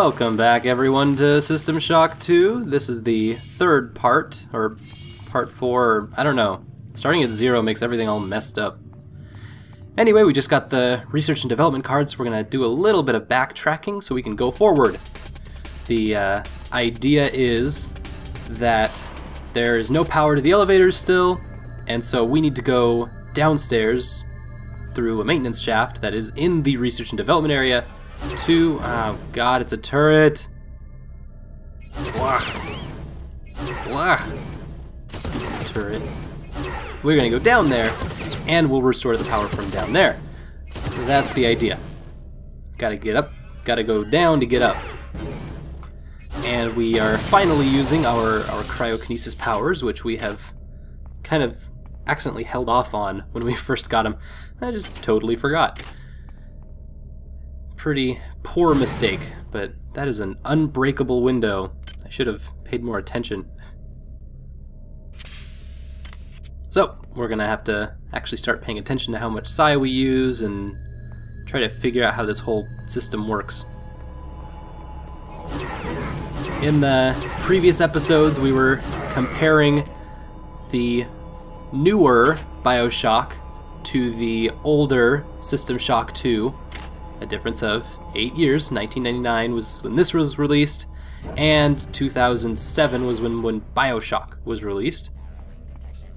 Welcome back everyone to System Shock 2. This is the third part, or part 4, or I don't know. Starting at 0 makes everything all messed up. Anyway, we just got the research and development cards, so we're going to do a little bit of backtracking so we can go forward. The idea is that there is no power to the elevators still, and so we need to go downstairs through a maintenance shaft that is in the research and development area to... oh god, it's a turret! Blah. Blah. Stupid turret. We're gonna go down there, and we'll restore the power from down there. So that's the idea. Gotta get up, gotta go down to get up. And we are finally using our cryokinesis powers, which we have kind of accidentally held off on when we first got them. I just totally forgot. Pretty poor mistake, but that is an unbreakable window. I should have paid more attention. So, we're gonna have to actually start paying attention to how much psi we use and try to figure out how this whole system works. In the previous episodes, we were comparing the newer BioShock to the older System Shock 2. A difference of 8 years. 1999 was when this was released, and 2007 was when BioShock was released.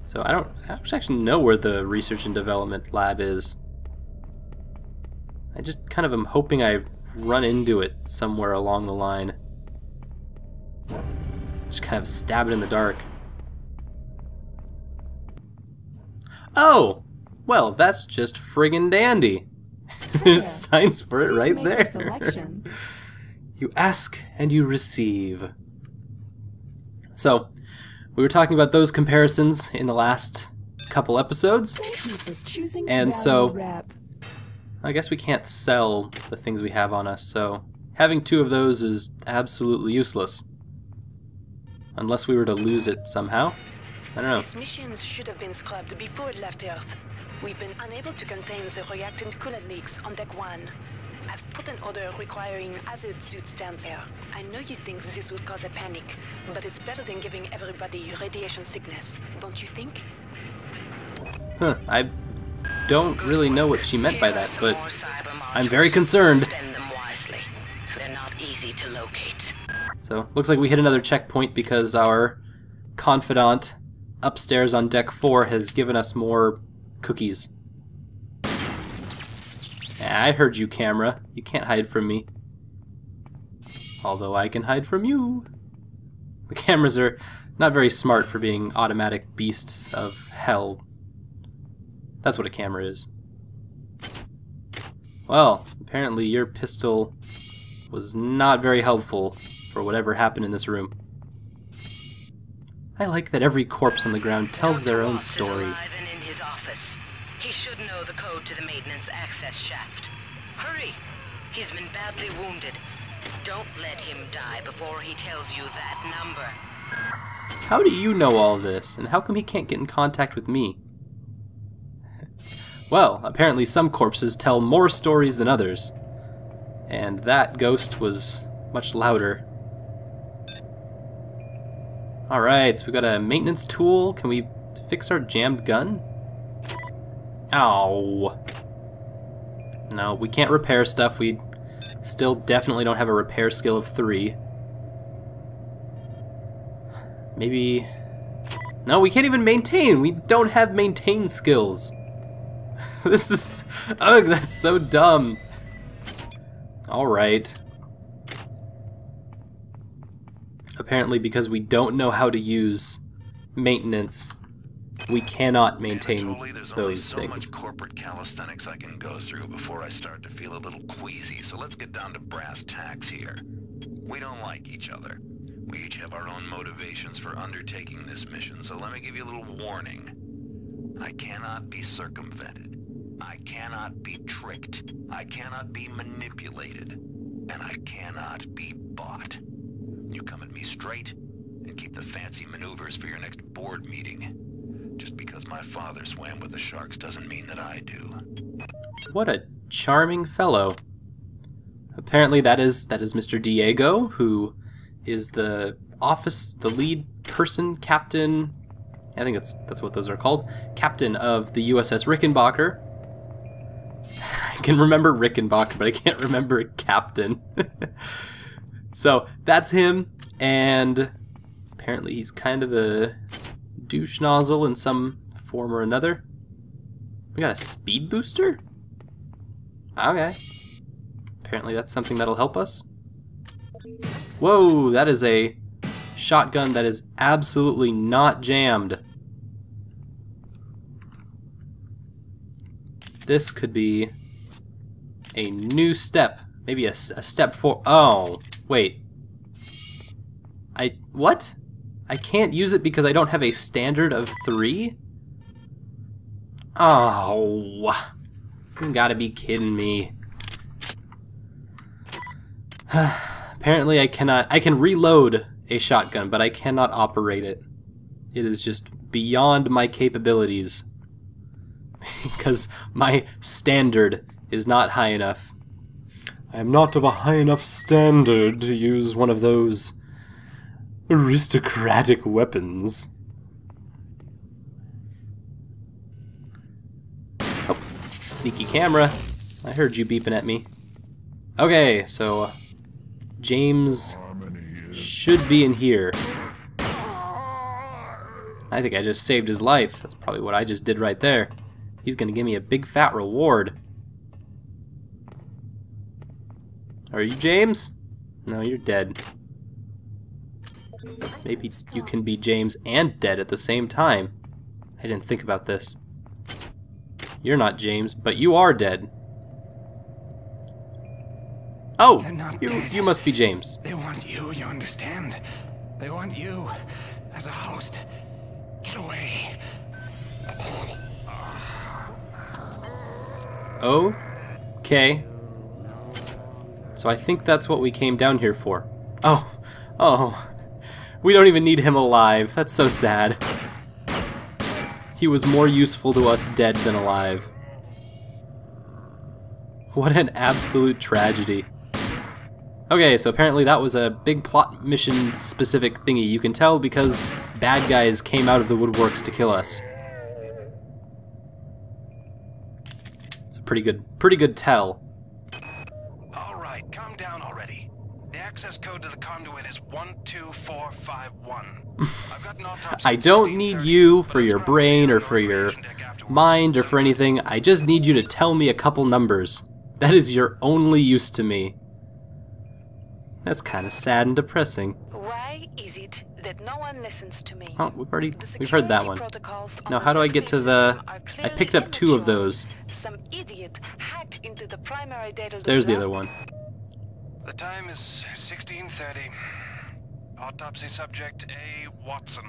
So I don't actually know where the research and development lab is. I just kind of am hoping I run into it somewhere along the line. Just kind of stab it in the dark. Oh! Well, that's just friggin' dandy. There's signs for it right there. You ask and you receive. So, we were talking about those comparisons in the last couple episodes. And so, I guess we can't sell the things we have on us, so having 2 of those is absolutely useless. Unless we were to lose it somehow. I don't know. These missions should have been scrubbed before it left Earth. We've been unable to contain the reactant coolant leaks on Deck 1. I've put an order requiring hazard suits down there. I know you think this would cause a panic, but it's better than giving everybody radiation sickness, don't you think? Huh, I don't really know what she meant by that, but I'm very concerned. Spend them wisely. They're not easy to locate. So, looks like we hit another checkpoint because our confidant upstairs on Deck 4 has given us more cookies. Yeah, I heard you, camera. You can't hide from me. Although I can hide from you. The cameras are not very smart for being automatic beasts of hell. That's what a camera is. Well, apparently your pistol was not very helpful for whatever happened in this room. I like that every corpse on the ground tells their own story. He should know the code to the maintenance access shaft. Hurry! He's been badly wounded. Don't let him die before he tells you that number. How do you know all this, and how come he can't get in contact with me? Well, apparently some corpses tell more stories than others. And that ghost was much louder. Alright, so we got a maintenance tool. Can we fix our jammed gun? Ow. No, we can't repair stuff. We still definitely don't have a repair skill of 3. Maybe... No, we can't even maintain. We don't have maintain skills. This is... Ugh, that's so dumb. Alright. Apparently because we don't know how to use maintenance, we cannot maintain those things. There's only so much corporate calisthenics I can go through before I start to feel a little queasy, so let's get down to brass tacks here. We don't like each other. We each have our own motivations for undertaking this mission, so let me give you a little warning. I cannot be circumvented. I cannot be tricked. I cannot be manipulated. And I cannot be bought. You come at me straight, and keep the fancy maneuvers for your next board meeting. Just because my father swam with the sharks doesn't mean that I do. What a charming fellow. apparently that is Mr. Diego, who is the lead person, captain. I think that's what those are called. Captain of the USS Rickenbacker. I can remember Rickenbacker, but I can't remember captain. So that's him, and apparently he's kind of a douche nozzle in some form or another. We got a speed booster? Okay. Apparently that's something that'll help us. Whoa, that is a shotgun that is absolutely not jammed. This could be a new step. Maybe a step for... Oh, wait. What? I can't use it because I don't have a standard of 3? Oh. You gotta be kidding me. Apparently I cannot... I can reload a shotgun, but I cannot operate it. It is just beyond my capabilities. Because my standard is not high enough. I am not of a high enough standard to use one of those aristocratic weapons. Oh, sneaky camera. I heard you beeping at me. Okay, so James should be in here. I think I just saved his life. That's probably what I just did right there. He's gonna give me a big fat reward. Are you James? No, you're dead. Maybe you can be James and dead at the same time. I didn't think about this. You're not James, but you are dead. Oh! You must be James. They want you understand? They want you as a host. Get away. Okay. So I think that's what we came down here for. Oh. We don't even need him alive. That's so sad. He was more useful to us dead than alive. What an absolute tragedy. Okay, so apparently that was a big plot mission specific thingy. You can tell because bad guys came out of the woodworks to kill us. It's a pretty good tell. Alright, calm down already. The access code to the conduit is 12451. I've got an autopsy. I don't need you for your brain or for your mind or for anything. I just need you to tell me a couple numbers. That is your only use to me. That's kind of sad and depressing. Why is it that no one listens to me? Oh, we've heard that one. Now, how do I get to the... I picked up 2 of those. Some idiot hacked into the primary data. There's the other one. The time is 16:30. Autopsy subject A. Watson.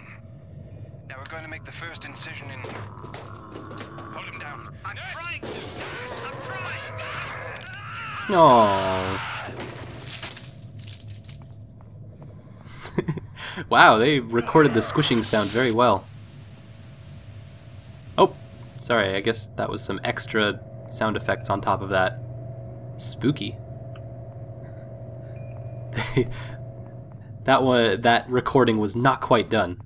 Now we're going to make the first incision in... Hold him down. I'm trying to. I'm trying. Aww. Wow, they recorded the squishing sound very well. Oh, sorry, I guess that was some extra sound effects on top of that. Spooky. That recording was not quite done.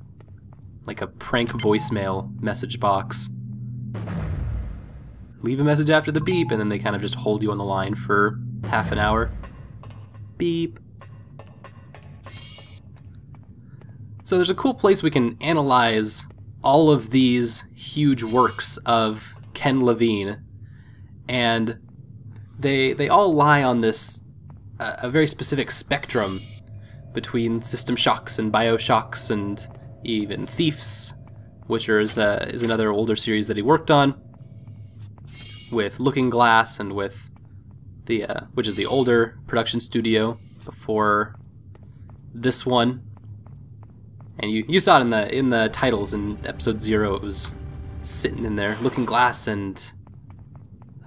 Like a prank voicemail message box. Leave a message after the beep, and then they kind of just hold you on the line for half an hour. Beep. So there's a cool place we can analyze all of these huge works of Ken Levine, and they all lie on this a very specific spectrum between System Shocks and Bioshocks and even Thieves, which is another older series that he worked on, with Looking Glass and with the which is the older production studio before this one. And you saw it in the titles in episode 0. It was sitting in there, Looking Glass and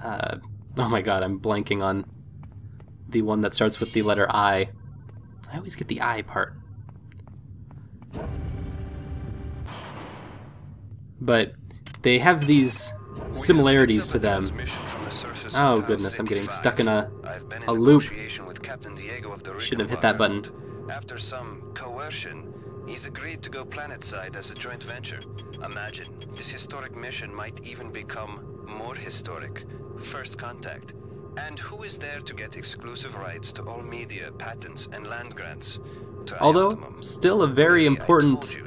oh my god, I'm blanking on the one that starts with the letter I. I always get the I part. But they have these similarities to them. Oh goodness, I'm getting stuck in a loop. Captain Diego of the Shouldn't have hit that button. After some coercion, he's agreed to go planetside as a joint venture. Imagine, this historic mission might even become more historic. First contact. And who is there to get exclusive rights to all media, patents, and land grants? Although, still a very important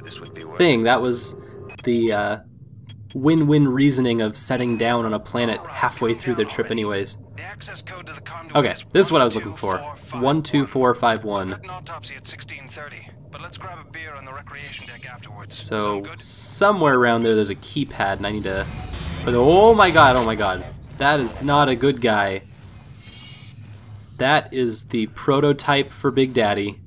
thing. That was the win-win reasoning of setting down on a planet halfway through their trip anyways. Okay, this is what I was looking for. 12451. So, somewhere around there's a keypad and I need to... Oh my god. That is not a good guy. That is the prototype for Big Daddy.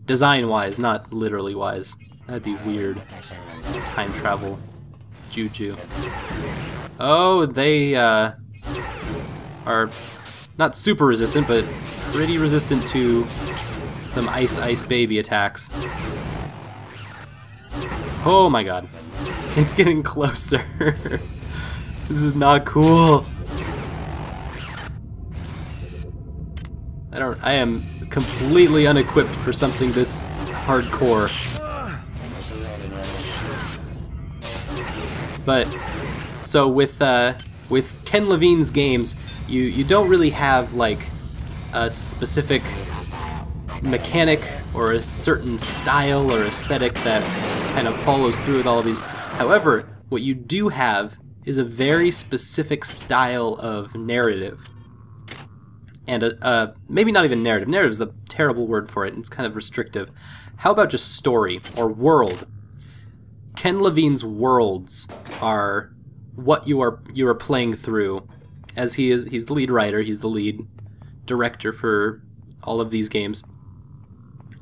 Design-wise, not literally-wise. That'd be weird. Time travel. Juju. Oh, they are not super resistant, but pretty resistant to some ice baby attacks. Oh my god. It's getting closer. This is not cool. I am completely unequipped for something this hardcore. But so with Ken Levine's games, you don't really have like a specific mechanic or a certain style or aesthetic that kind of follows through with all of these. However, what you do have is a very specific style of narrative. And maybe not even narrative. Narrative is a terrible word for it. It's kind of restrictive. How about just story or world? Ken Levine's worlds are what you are playing through, as he's the lead writer, he's the lead director for all of these games,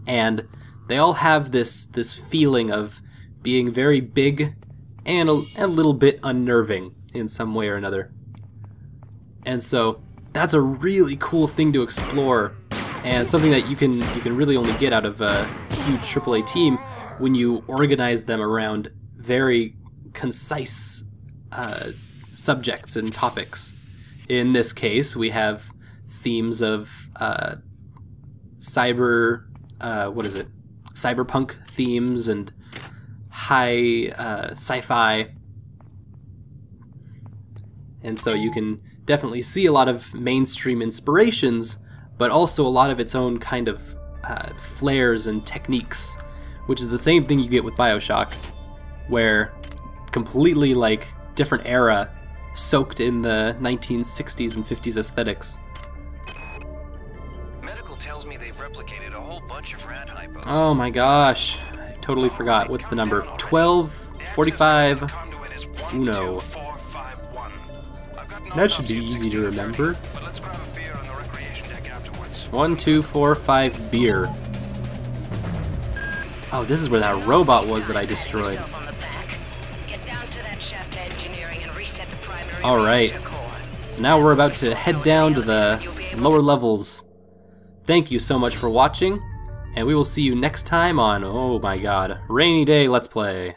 and they all have this feeling of being very big and a little bit unnerving in some way or another. And so that's a really cool thing to explore, and something that you can really only get out of a huge AAA team when you organize them around very concise subjects and topics. In this case, we have themes of cyberpunk themes and high sci-fi, and so you can definitely see a lot of mainstream inspirations, but also a lot of its own kind of flares and techniques, which is the same thing you get with BioShock, where completely like different era soaked in the 1960s and 50s aesthetics. Medical tells me they've replicated a whole bunch of rat hypos. Oh my gosh, I totally forgot. What's the number? 1245 Uno. That should be easy to remember. 1245 beer. Oh, this is where that robot was that I destroyed. Alright, so now we're about to head down to the lower levels. Thank you so much for watching, and we will see you next time on, oh my god, Rainy Day Let's Play.